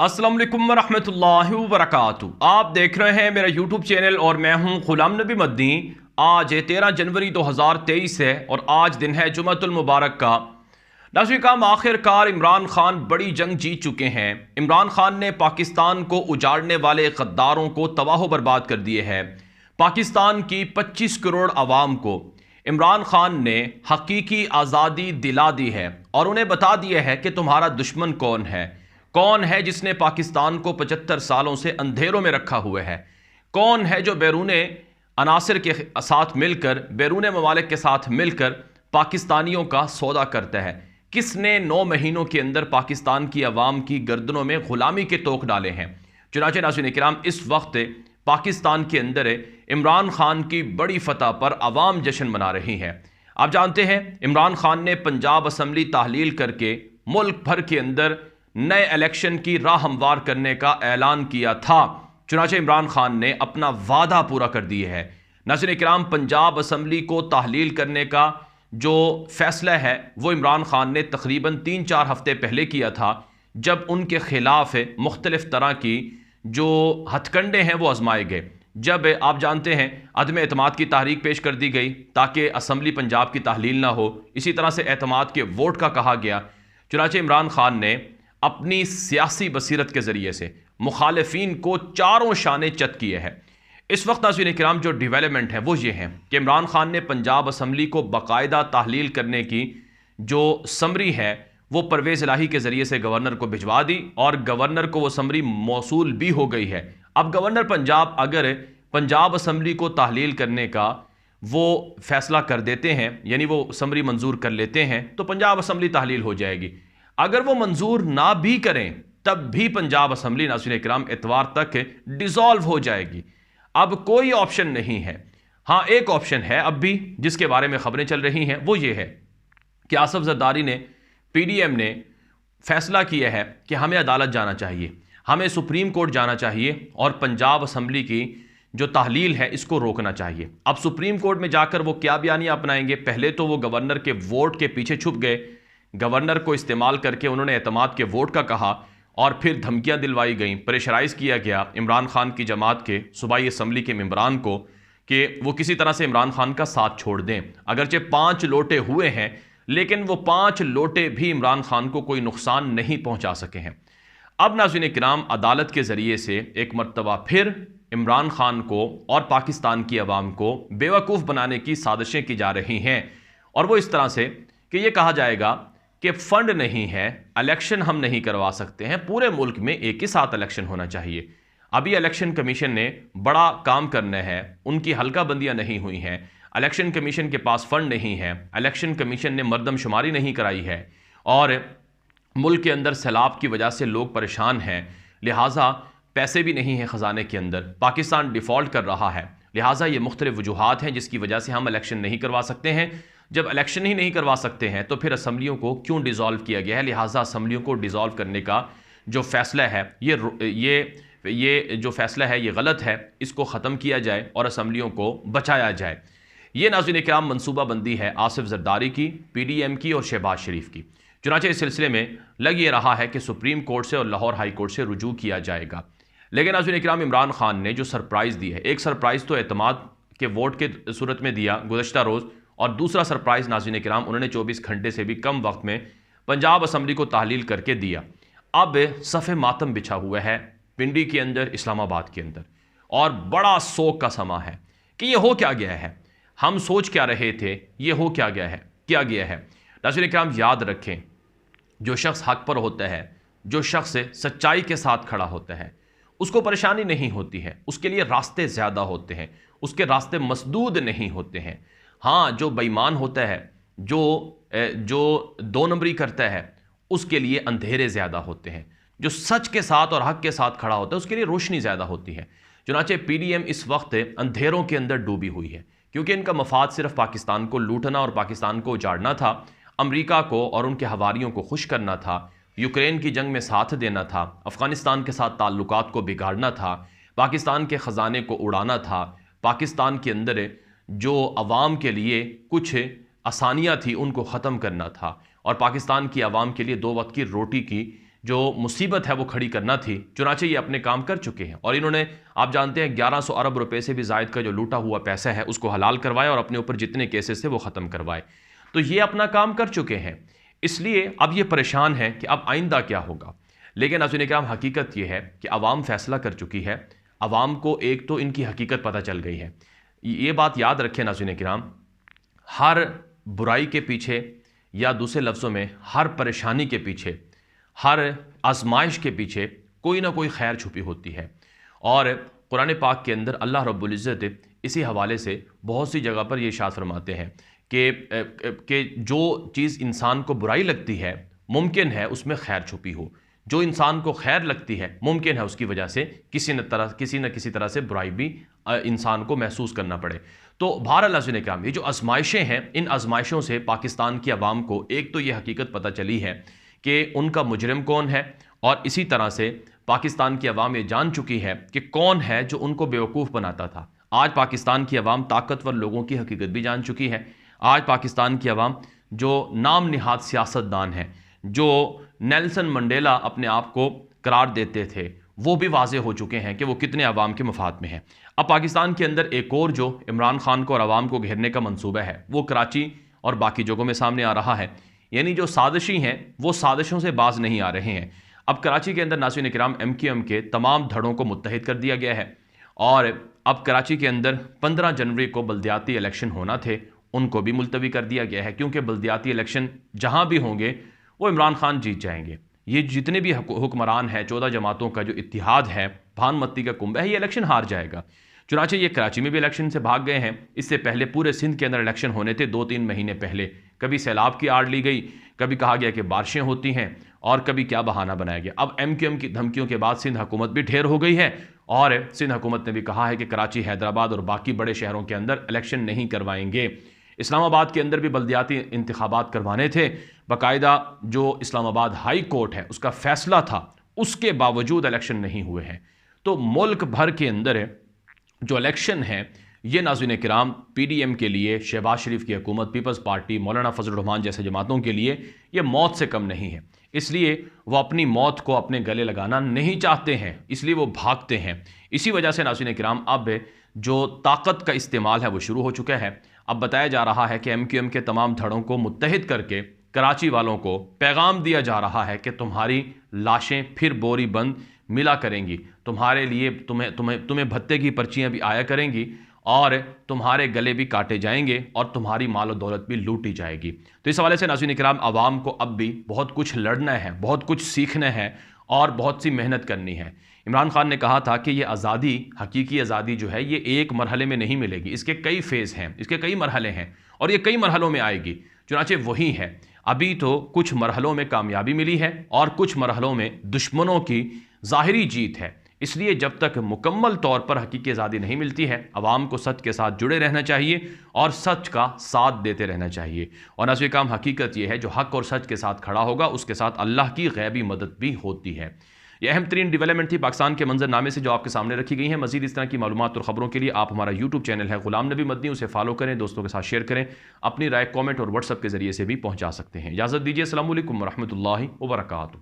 अस्सलाम वालेकुम वरहमतुल्लाहि वबरकातुहू। आप देख रहे हैं मेरा यूट्यूब चैनल और मैं हूं गुलाम नबी मदनी। आज 13 जनवरी 2023 है और आज दिन है जुमअतुल मुबारक का। नाज़रीन काम आखिरकार इमरान खान बड़ी जंग जीत चुके हैं। इमरान खान ने पाकिस्तान को उजाड़ने वाले गद्दारों को तबाह बर्बाद कर दिए है। पाकिस्तान की 25 करोड़ आवाम को इमरान खान ने हकीकी आज़ादी दिला दी है और उन्हें बता दिया है कि तुम्हारा दुश्मन कौन है जिसने पाकिस्तान को 75 सालों से अंधेरों में रखा हुआ है, कौन है जो बैरून अनासिर के साथ मिलकर, बैरून ममालिक के साथ मिलकर पाकिस्तानियों का सौदा करता है, किसने 9 महीनों के अंदर पाकिस्तान की आवाम की गर्दनों में गुलामी के तोख डाले हैं। चुनांचे नाज़रीन किराम, इस वक्त पाकिस्तान के अंदर इमरान खान की बड़ी फतह पर आवाम जश्न मना रही है। आप जानते हैं इमरान खान ने पंजाब असम्बली तहलील करके मुल्क भर के अंदर नए इलेक्शन की राह हमवार करने का ऐलान किया था। चुनांचे इमरान खान ने अपना वादा पूरा कर दिया है। नाज़रीन किराम, पंजाब असम्बली को तहलील करने का जो फैसला है वो इमरान खान ने तकरीबन 3-4 हफ्ते पहले किया था, जब उनके खिलाफ मुख्तलिफ तरह की जो हथकंडे हैं वो आजमाए गए। जब आप जानते हैं अदम एतमाद की तहरीक पेश कर दी गई ताकि असम्बली पंजाब की तहलील ना हो, इसी तरह से एतमाद के वोट का कहा गया। चुनांचे इमरान खान ने अपनी सियासी बसीरत के ज़रिए से मुखालिफिन को चारों शाने चत किए हैं। इस वक्त नाज़रीन किराम जो डेवलपमेंट है वो ये है कि इमरान खान ने पंजाब असम्बली को बाकायदा तहलील करने की जो समरी है वो परवेज़ इलाही के ज़रिए से गवर्नर को भिजवा दी और गवर्नर को वो समरी मौसूल भी हो गई है। अब गवर्नर पंजाब अगर पंजाब असम्बली को तहलील करने का वो फैसला कर देते हैं, यानी वो समरी मंजूर कर लेते हैं, तो पंजाब असम्बली तहलील हो जाएगी। अगर वो मंजूर ना भी करें तब भी पंजाब असम्बली नाज़रीन किराम इतवार तक डिसॉल्व हो जाएगी। अब कोई ऑप्शन नहीं है। हाँ, एक ऑप्शन है अब भी जिसके बारे में खबरें चल रही हैं, वो ये है कि आसिफ जरदारी ने, पीडीएम ने फैसला किया है कि हमें अदालत जाना चाहिए, हमें सुप्रीम कोर्ट जाना चाहिए और पंजाब असम्बली की जो तहलील है इसको रोकना चाहिए। अब सुप्रीम कोर्ट में जाकर वो क्या बयानियाँ अपनाएंगे? पहले तो वो गवर्नर के वोट के पीछे छुप गए, गवर्नर को इस्तेमाल करके उन्होंने एतमाद के वोट का कहा और फिर धमकियां दिलवाई गईं, प्रेशराइज किया गया इमरान खान की जमात के सूबाई असम्बली के मेंबरान को कि वो किसी तरह से इमरान खान का साथ छोड़ दें। अगरचे 5 लोटे हुए हैं लेकिन वो 5 लोटे भी इमरान खान को कोई नुकसान नहीं पहुंचा सके हैं। अब नाज़रीन किराम, अदालत के ज़रिए से एक मरतबा फिर इमरान खान को और पाकिस्तान की आवाम को बेवकूफ़ बनाने की साजिशें की जा रही हैं और वो इस तरह से कि ये कहा जाएगा कि फंड नहीं है, इलेक्शन हम नहीं करवा सकते हैं, पूरे मुल्क में एक ही साथ इलेक्शन होना चाहिए। अभी इलेक्शन कमीशन ने बड़ा काम करना है, उनकी हल्का बंदियां नहीं हुई हैं, इलेक्शन कमीशन के पास फंड नहीं है, इलेक्शन कमीशन ने मरदमशुमारी नहीं कराई है और मुल्क के अंदर सैलाब की वजह से लोग परेशान हैं, लिहाजा पैसे भी नहीं हैं ख़जाने के अंदर, पाकिस्तान डिफ़ॉल्ट कर रहा है, लिहाजा ये मुख्तलिफ वजूहात हैं जिसकी वजह से हम इलेक्शन नहीं करवा सकते हैं। जब इलेक्शन ही नहीं करवा सकते हैं तो फिर असम्बलियों को क्यों डिज़ोल्व किया गया है? लिहाजा असम्बलियों को डिज़ोल्व करने का जो फ़ैसला है ये जो फ़ैसला है ये गलत है, इसको ख़त्म किया जाए और असम्बलियों को बचाया जाए। ये नाज़रीन किराम मनसूबाबंदी है आसिफ जरदारी की, पीडीएम की और शहबाज शरीफ की। चुनांचे इस सिलसिले में लग ये रहा है कि सुप्रीम कोर्ट से और लाहौर हाई कोर्ट से रुजू किया जाएगा। लेकिन नाज़रीन किराम, इमरान खान ने जो सरप्राइज़ दी है, एक सरप्राइज़ तो एतमाद के वोट के सूरत में दिया गुज़श्ता रोज़, और दूसरा सरप्राइज़ नाज़रीन किराम उन्होंने 24 घंटे से भी कम वक्त में पंजाब असम्बली को तहलील करके दिया। अब सफ़े मातम बिछा हुआ है पिंडी के अंदर, इस्लामाबाद के अंदर, और बड़ा सोग का समा है कि ये हो क्या गया है, हम सोच क्या रहे थे, ये हो क्या गया है। नाज़रीन किराम, याद रखें, जो शख्स हक पर होता है, जो शख्स सच्चाई के साथ खड़ा होता है, उसको परेशानी नहीं होती है, उसके लिए रास्ते ज़्यादा होते हैं, उसके रास्ते मसदूद नहीं होते हैं। हाँ, जो बेईमान होता है, जो 2 नंबरी करता है, उसके लिए अंधेरे ज़्यादा होते हैं। जो सच के साथ और हक के साथ खड़ा होता है उसके लिए रोशनी ज़्यादा होती है। चुनांचे पीडीएम इस वक्त अंधेरों के अंदर डूबी हुई है क्योंकि इनका मफाद सिर्फ पाकिस्तान को लूटना और पाकिस्तान को उजाड़ना था, अमरीका को और उनके हवारियों को खुश करना था, यूक्रेन की जंग में साथ देना था, अफ़गानिस्तान के साथ ताल्लुकात को बिगाड़ना था, पाकिस्तान के ख़जाने को उड़ाना था, पाकिस्तान के अंदर जो अवाम के लिए कुछ आसानियाँ थी उनको ख़त्म करना था और पाकिस्तान की आवाम के लिए 2 वक्त की रोटी की جو مصیبت ہے وہ کھڑی کرنا تھی، چنانچہ یہ اپنے کام کر چکے ہیں، اور انہوں نے آپ جانتے ہیں 1100 ارب روپے سے بھی زائد کا جو لوٹا ہوا پیسہ ہے اس کو حلال کروایا اور اپنے اوپر جتنے کیسز تھے وہ ختم کروائے۔ تو یہ اپنا کام کر چکے ہیں، اس لیے اب یہ پریشان ہے کہ اب آئندہ کیا ہوگا۔ لیکن ناظرین کرام حقیقت یہ ہے کہ عوام فیصلہ کر چکی ہے، عوام کو ایک تو ان کی حقیقت پتہ چل گئی ہے۔ یہ بات یاد رکھیں ناظرین کرام، ہر برائی کے پیچھے یا دوسرے لفظوں میں ہر پریشانی کے پیچھے، ہر آزمائش کے پیچھے کوئی نہ کوئی خیر چھپی ہوتی ہے، اور قرآن پاک کے اندر اللہ رب العزت اسی حوالے سے بہت سی جگہ پر یہ ارشاد فرماتے ہیں کہ جو چیز انسان کو برائی لگتی ہے ممکن ہے اس میں خیر چھپی ہو، جو انسان کو خیر لگتی ہے ممکن ہے اس کی وجہ سے کسی نہ کسی طرح سے برائی بھی انسان کو محسوس کرنا پڑے۔ تو بہرحال ناظرین کرام، یہ جو آزمائشیں ہیں، ان آزمائشوں سے پاکستان کی عوام کو ایک تو یہ حقیقت پتہ چلی ہے کہ ان کا مجرم کون ہے، اور اسی طرح سے پاکستان کی عوام یہ جان چکی ہے کہ کون ہے جو ان کو بیوقوف بناتا تھا۔ آج پاکستان کی عوام طاقتور لوگوں کی حقیقت بھی جان چکی ہے۔ آج پاکستان کی عوام جو نام نہاد سیاستدان ہیں، جو نیلسن منڈیلا اپنے آپ کو قرار دیتے تھے، وہ بھی واضح ہو چکے ہیں کہ وہ کتنے عوام کے مفاد میں ہیں۔ اب پاکستان کے اندر ایک اور جو عمران خان کو اور عوام کو گھیرنے کا منصوبہ ہے وہ کراچی اور باقی جگہوں میں سامنے آ رہا ہے، یعنی جو سازشی ہیں وہ سازشوں سے باز نہیں آ رہے ہیں۔ اب کراچی کے اندر ناظرین کرام MQM کے تمام دھڑوں کو متحد کر دیا گیا ہے، اور اب کراچی کے اندر 15 جنوری کو بلدیاتی الیکشن ہونا تھے، ان کو بھی ملتوی کر دیا گیا ہے، کیونکہ بلدیاتی الیکشن جہاں بھی ہوں گے وہ عمران خان جیت جائیں گے۔ یہ جتنے بھی حکمران ہیں، 14 جماعتوں کا جو اتحاد ہے، بھان متی کا کنبہ ہے، یہ الیکشن ہار جائے گا۔ چنانچہ یہ کراچی میں بھی الیکشن سے بھاگ گئے ہیں۔ اس سے پہلے پورے سندھ کے اندر الیکشن ہونے تھے 2-3 مہینے پہلے، کبھی سیلاب کی آڑ لی گئی، کبھی کہا گیا کہ بارشیں ہوتی ہیں، اور کبھی کیا بہانہ بنایا گیا۔ اب MQM کی دھمکیوں کے بعد سندھ حکومت بھی ڈھیر ہو گئی ہے، اور سندھ حکومت نے بھی کہا ہے کہ کراچی، حیدرآباد اور باقی بڑے شہروں کے اندر الیکشن نہیں کروائیں گے۔ اسلام آباد کے اندر بھی بلدیاتی انتخابات کروانے تھے، باقاعدہ جو اسلام آباد ہائی کورٹ ہے اس کا فیصلہ تھا، اس کے باوجود الیکشن نہیں ہوئے ہیں۔ تو ملک بھر کے اندر جو الیکشن ہے یہ ناظرین کرام PDM کے لیے، شہباز شریف کی حکومت، پیپلز پارٹی، مولانا فضل الرحمان جیسے جماعتوں کے لیے یہ موت سے کم نہیں ہے، اس لیے وہ اپنی موت کو اپنے گلے لگانا نہیں چاہتے ہیں، اس لیے وہ بھاگتے ہیں۔ اسی وجہ سے ناظرین کرام اب جو طاقت کا استعمال ہے وہ شروع ہو چکا ہے۔ اب بتایا جا رہا ہے کہ MQM کے تمام دھڑوں کو متحد کر کے کراچی والوں کو پیغام دیا جا رہا ہے کہ تمہاری لاشیں پھر بوری بند ملا کریں گی، تمہارے لیے تمہیں بھتے کی پرچیاں بھی آیا کریں گی، اور تمہارے گلے بھی کاٹے جائیں گے، اور تمہاری مال و دولت بھی لوٹی جائے گی۔ تو اس حوالے سے ناظرین کرام عوام کو اب بھی بہت کچھ لڑنا ہے، بہت کچھ سیکھنا ہے، اور بہت سی محنت کرنی ہے۔ عمران خان نے کہا تھا کہ یہ آزادی، حقیقی آزادی جو ہے یہ ایک مرحلے میں نہیں ملے گی، اس کے کئی فیز ہیں، اس کے کئی مرحلے ہیں، اور یہ کئی مرحلوں میں آئے گی۔ چنانچہ وہی ہے، ابھی تو کچھ مرحلوں میں کامیابی ملی ہے اور کچھ مرحلوں میں دشمنوں کی ظاہری جیت ہے۔ اس لیے جب تک مکمل طور پر حقیقی آزادی نہیں ملتی ہے، عوام کو سچ کے ساتھ جڑے رہنا چاہیے اور سچ کا ساتھ دیتے رہنا چاہیے۔ اور ناظرین کرام حقیقت یہ ہے جو حق اور سچ کے ساتھ کھڑا ہوگا اس کے ساتھ اللہ کی غیبی مدد بھی ہوتی ہے۔ یہ اہم ترین ڈیولپمنٹ تھی پاکستان کے منظر نامے سے جو آپ کے سامنے رکھی گئی ہیں۔ مزید اس طرح کی معلومات اور خبروں کے لیے آپ ہمارا YouTube چینل ہے غلام نبی مدنی، اسے فالو کریں، دوستوں کے ساتھ شیئر کریں، اپنی رائے کامنٹ اور WhatsApp کے ذریعے سے بھی پہنچا سکتے ہیں۔ اجازت دیجیے، السلام علیکم ورحمۃ اللہ وبرکاتہ۔